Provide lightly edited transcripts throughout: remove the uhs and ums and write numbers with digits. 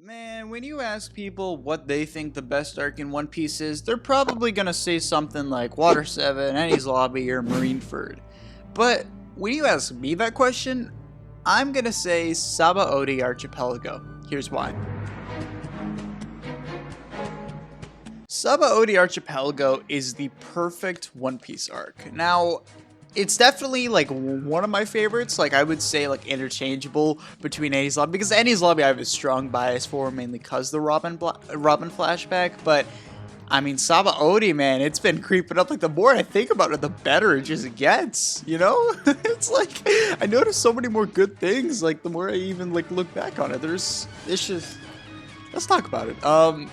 Man, when you ask people what they think the best arc in One Piece is, they're probably gonna say something like Water 7, Enies Lobby, or Marineford. But when you ask me that question, I'm gonna say Sabaody Archipelago. Here's why. Sabaody Archipelago is the perfect One Piece arc. Now, it's definitely like one of my favorites. Like I would say like interchangeable between Enies Lobby, because Enies Lobby I have a strong bias for, mainly because the Robin flashback. But I mean, Sabaody, man, it's been creeping up. Like the more I think about it, the better it just gets. You know, it's like I notice so many more good things. Like the more I even like look back on it, it's just let's talk about it.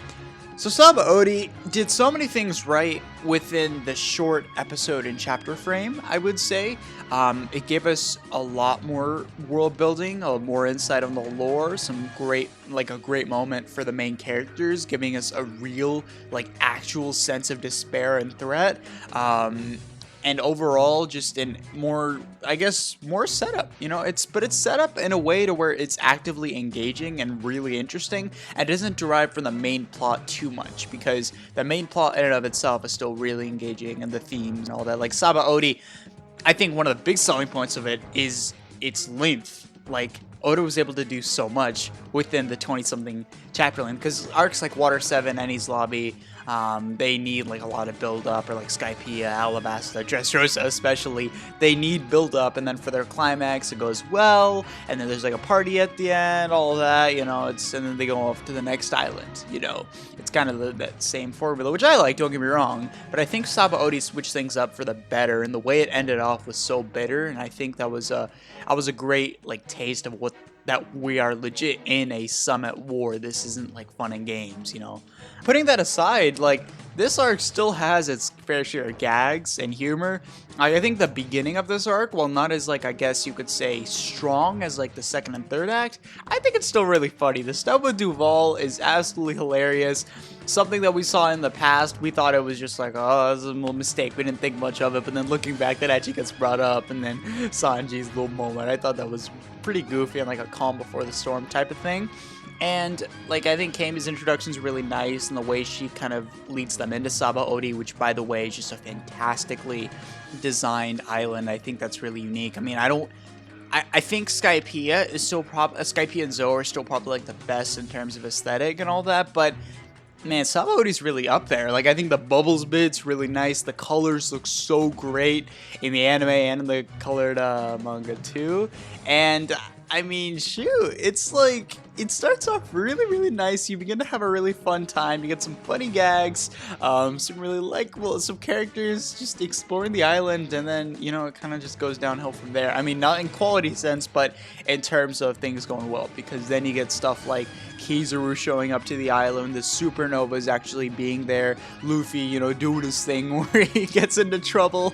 So Sabaody did so many things right within the short episode and chapter frame, I would say. It gave us a lot more world building, more insight on the lore, some great, like a great moment for the main characters, giving us a real, like actual sense of despair and threat. And overall, just in more, I guess, more setup, you know, it's set up in a way to where it's actively engaging and really interesting and doesn't derive from the main plot too much, because the main plot in and of itself is still really engaging, and the themes and all that. Like Sabaody, I think one of the big selling points of it is its length. Like Oda was able to do so much within the 20-something chapter length, because arcs like Water 7, Enies Lobby, they need like a lot of build up, or like Skypiea, Alabasta, Dressrosa especially, they need build up, and then for their climax it goes well, and then there's like a party at the end, all of that, you know, and then they go off to the next island, you know, it's kind of that same formula, which I like, don't get me wrong, but I think Sabaody switched things up for the better, and the way it ended off was so bitter, and I think that was a great like taste of what that we are legit in a summit war. This isn't like fun and games, you know. Putting that aside, like this arc still has its fair share of gags and humor. I think the beginning of this arc, while not as like I guess you could say strong as like the second and third act, I think it's still really funny. The stuff with Duval is absolutely hilarious. Something that we saw in the past, we thought it was just like, oh, this is a little mistake. We didn't think much of it, but then looking back, that actually gets brought up, and then Sanji's little moment, I thought that was pretty goofy and like a calm before the storm type of thing. And like I think Kami's introduction is really nice, and the way she kind of leads them into Sabaody, which by the way is just a fantastically designed island. I think that's really unique. I mean, I think Skypiea is still Skypiea and Zoe are still probably like the best in terms of aesthetic and all that, but man, Sabadoody's really up there. Like, I think the bubbles bit's really nice. The colors look so great in the anime and in the colored manga too. And I mean, shoot, it's like, it starts off really, really nice. You begin to have a really fun time. You get some funny gags, some really likable, some characters just exploring the island, and then, you know, it kind of just goes downhill from there. I mean, not in quality sense, but in terms of things going well, because then you get stuff like Kizaru showing up to the island, the Supernovas actually being there, Luffy, you know, doing his thing where he gets into trouble,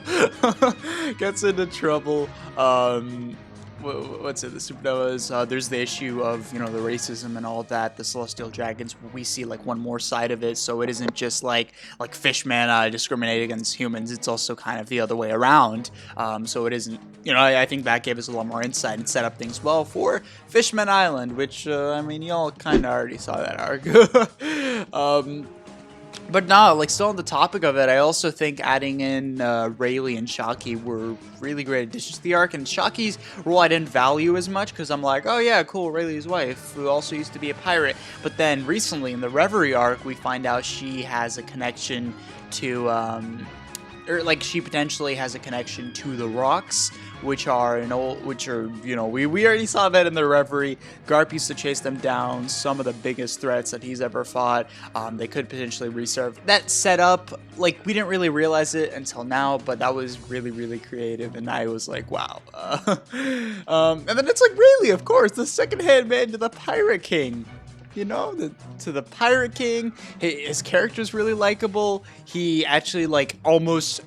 what's it, the Supernovas, there's the issue of, you know, the racism and all that, the Celestial Dragons, we see like one more side of it, so it isn't just like fishmen discriminate against humans, it's also kind of the other way around, so it isn't, you know, I think that gave us a lot more insight and set up things well for Fishman Island, which, I mean, y'all kind of already saw that arc. But no, like still on the topic of it, I also think adding in Rayleigh and Shaki were really great additions to the arc. And Shaki's role I didn't value as much because I'm like, oh yeah, cool, Rayleigh's wife, who also used to be a pirate. But then recently in the Reverie arc, we find out she has a connection to, or like she potentially has a connection to the rocks, which are, you know, we already saw that in the Reverie. Garp used to chase them down, some of the biggest threats that he's ever fought. They could potentially reserve that setup. Like, we didn't really realize it until now, but that was really, really creative, and I was like, wow. And then it's like, really, of course, the second-hand man to the Pirate King. You know, to the Pirate King, his character's really likable. He actually, like, almost,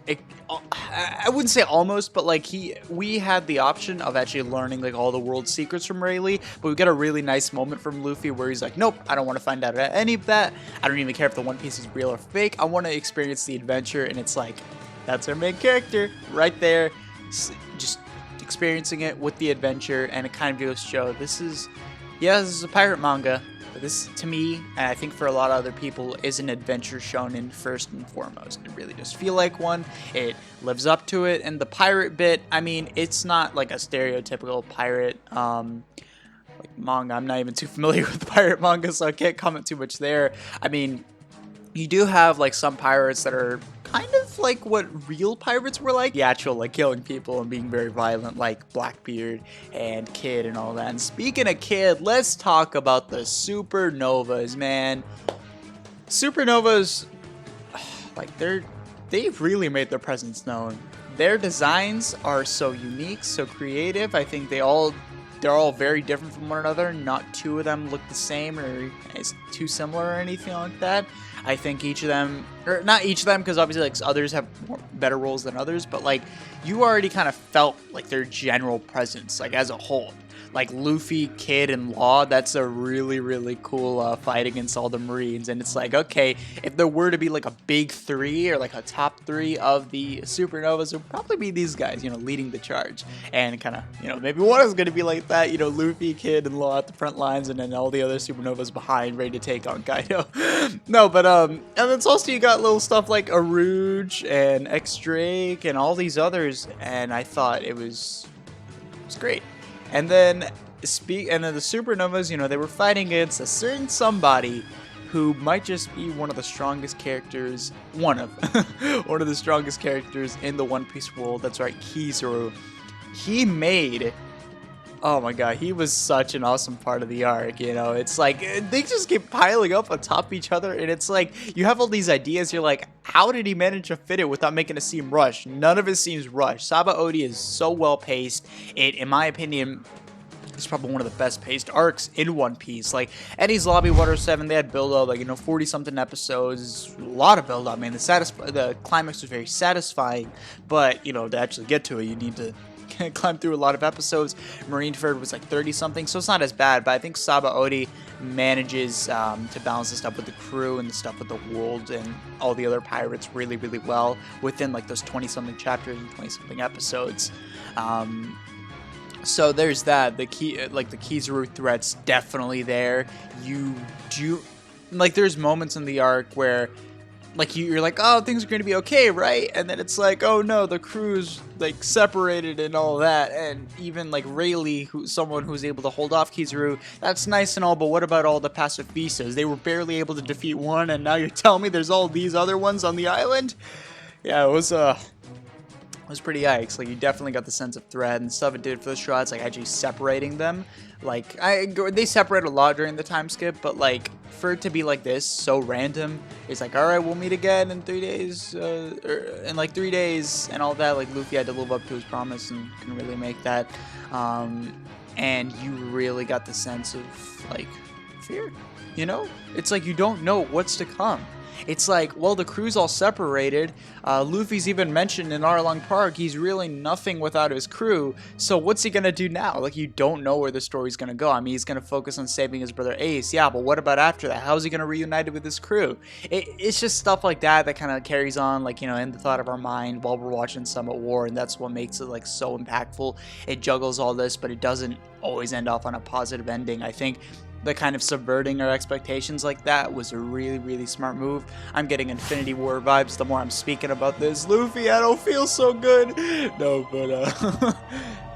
I wouldn't say almost, but, like, we had the option of actually learning, like, all the world secrets from Rayleigh, but we got a really nice moment from Luffy where he's like, nope, I don't want to find out any of that. I don't even care if the One Piece is real or fake. I want to experience the adventure, and it's like, that's our main character right there, just experiencing it with the adventure, and it kind of goes to show this is a pirate manga. but this, to me, and I think for a lot of other people, is an adventure shonen first and foremost. It really does feel like one. It lives up to it, and the pirate bit, I mean, it's not like a stereotypical pirate like manga. I'm not even too familiar with the pirate manga, so I can't comment too much there. I mean, you do have like some pirates that are kind of like what real pirates were like. The actual like killing people and being very violent, like Blackbeard and Kid and all that. And speaking of Kid, let's talk about the Supernovas, man. Supernovas, like they've really made their presence known. Their designs are so unique, so creative. I think they're all very different from one another. Not two of them look the same or is too similar or anything like that. I think each of them, or not each of them, because obviously like others have better roles than others, but like you already kind of felt like their general presence, like as a whole. Like Luffy, Kid, and Law, that's a really, really cool fight against all the Marines. And it's like, okay, if there were to be like a big three or like a top three of the Supernovas, it would probably be these guys, you know, leading the charge. And kind of, you know, maybe one is going to be like that, you know, Luffy, Kid, and Law at the front lines, and then all the other Supernovas behind, ready to take on Kaido. No, but, and it's also, you got little stuff like Aruj and X-Drake and all these others, and I thought it was great. And then the Supernovas, you know, they were fighting against a certain somebody who might just be one of the strongest characters, one of the strongest characters in the One Piece world. That's right, Kizaru. He made, oh my god, he was such an awesome part of the arc, you know. It's like, they just keep piling up on top of each other, and it's like, you have all these ideas, you're like, how did he manage to fit it without making it seem rushed? None of it seems rushed. Sabaody is so well paced. It, in my opinion, is probably one of the best paced arcs in One Piece. Like, Eddie's Lobby, Water 7, they had build-up, like, you know, 40-something episodes, a lot of build-up. I mean, the climax was very satisfying, but, you know, to actually get to it, you need to climb through a lot of episodes. Marineford was like 30-something, so it's not as bad, but I think Sabaody manages to balance the stuff with the crew and the stuff with the world and all the other pirates really, really well within like those 20-something chapters and 20-something episodes. So there's that. The Kizaru threat's definitely there. You do, like, there's moments in the arc where, like, you're like, oh, things are going to be okay, right? And then it's like, oh no, the crew's like separated and all that. And even like Rayleigh, someone who's able to hold off Kizaru, that's nice and all, but what about all the pacifistas? They were barely able to defeat one, and now you're telling me there's all these other ones on the island? Yeah, it was pretty yikes. Like, you definitely got the sense of threat and stuff it did for the shots, like actually separating them. Like, they separate a lot during the time skip, but like for it to be like this, so random, it's like, all right, we'll meet again in 3 days, in like 3 days, and all that. Like, Luffy had to live up to his promise and couldn't really make that. And you really got the sense of like fear. You know, it's like you don't know what's to come. It's like, well, the crew's all separated. Luffy's even mentioned in Arlong Park, he's really nothing without his crew. So what's he gonna do now? Like, you don't know where the story's gonna go. I mean, he's gonna focus on saving his brother Ace. Yeah, but what about after that? How's he gonna reunite with his crew? It's just stuff like that kind of carries on, like, you know, in the thought of our mind while we're watching Summit War, and that's what makes it like so impactful. It juggles all this, but it doesn't always end off on a positive ending. I think the kind of subverting our expectations like that was a really, really smart move. I'm getting Infinity War vibes the more I'm speaking about this. Luffy, I don't feel so good. No, but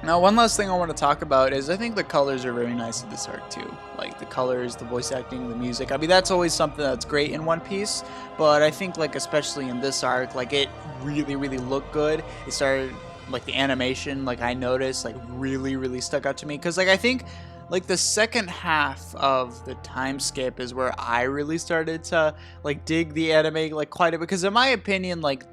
now one last thing I want to talk about is I think the colors are very nice in this arc too. Like the colors, the voice acting, the music. I mean, that's always something that's great in One Piece, but I think like especially in this arc, like it really, really looked good. It started, like the animation, like I noticed, like really, really stuck out to me, because like I think like the second half of the time skip is where I really started to like dig the anime like quite a bit, because in my opinion, like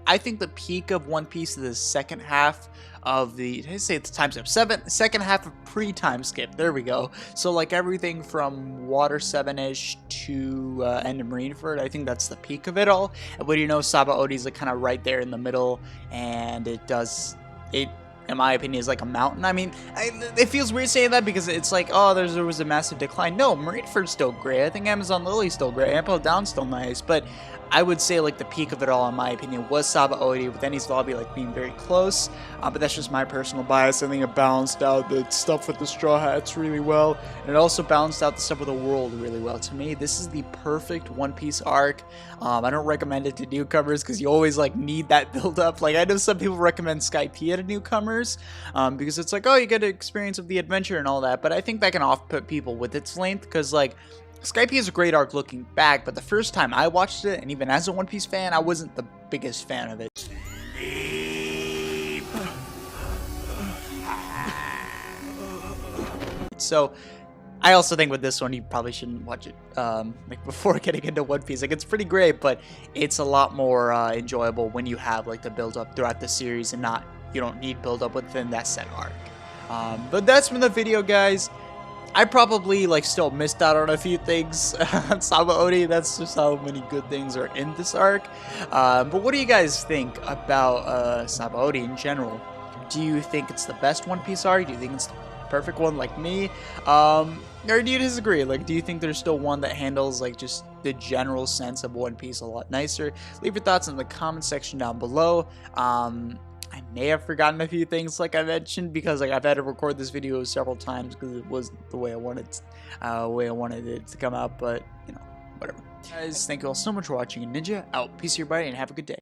I think the peak of One Piece is the second half of the, did I say it's time skip? Second half of pre-time skip. There we go. So like everything from Water 7-ish to End of Marineford, I think that's the peak of it all. But you know, Sabaady's like kind of right there in the middle, and it in my opinion, is like a mountain. I mean, it feels weird saying that because it's like, oh, there was a massive decline. No, Marineford's still great. I think Amazon Lily's still great. Ample Down's still nice. But I would say like the peak of it all, in my opinion, was Sabaody, with Enies Lobby like being very close. But that's just my personal bias. I think it balanced out the stuff with the Straw Hats really well, and it also balanced out the stuff with the world really well. To me, this is the perfect One Piece arc. I don't recommend it to newcomers because you always like need that build up. Like I know some people recommend Skypiea to newcomers because it's like, oh, you get an experience of the adventure and all that. But I think that can off-put people with its length, because like Skypiea is a great arc looking back, but the first time I watched it, and even as a One Piece fan, I wasn't the biggest fan of it. So I also think with this one, you probably shouldn't watch it like before getting into One Piece. Like it's pretty great, but it's a lot more enjoyable when you have like the build up throughout the series, and you don't need build up within that set arc. But that's been the video, guys. I probably like still missed out on a few things on Sabaody. That's just how many good things are in this arc. But what do you guys think about Sabaody in general? Do you think it's the best One Piece arc? Do you think it's the perfect one like me? Or do you disagree? Like, do you think there's still one that handles like just the general sense of One Piece a lot nicer? Leave your thoughts in the comment section down below. I may have forgotten a few things like I mentioned, because like I've had to record this video several times because it wasn't the way I wanted it to come out, but you know, whatever. Guys, thank you all so much for watching. Ninja out. Peace, everybody, and have a good day.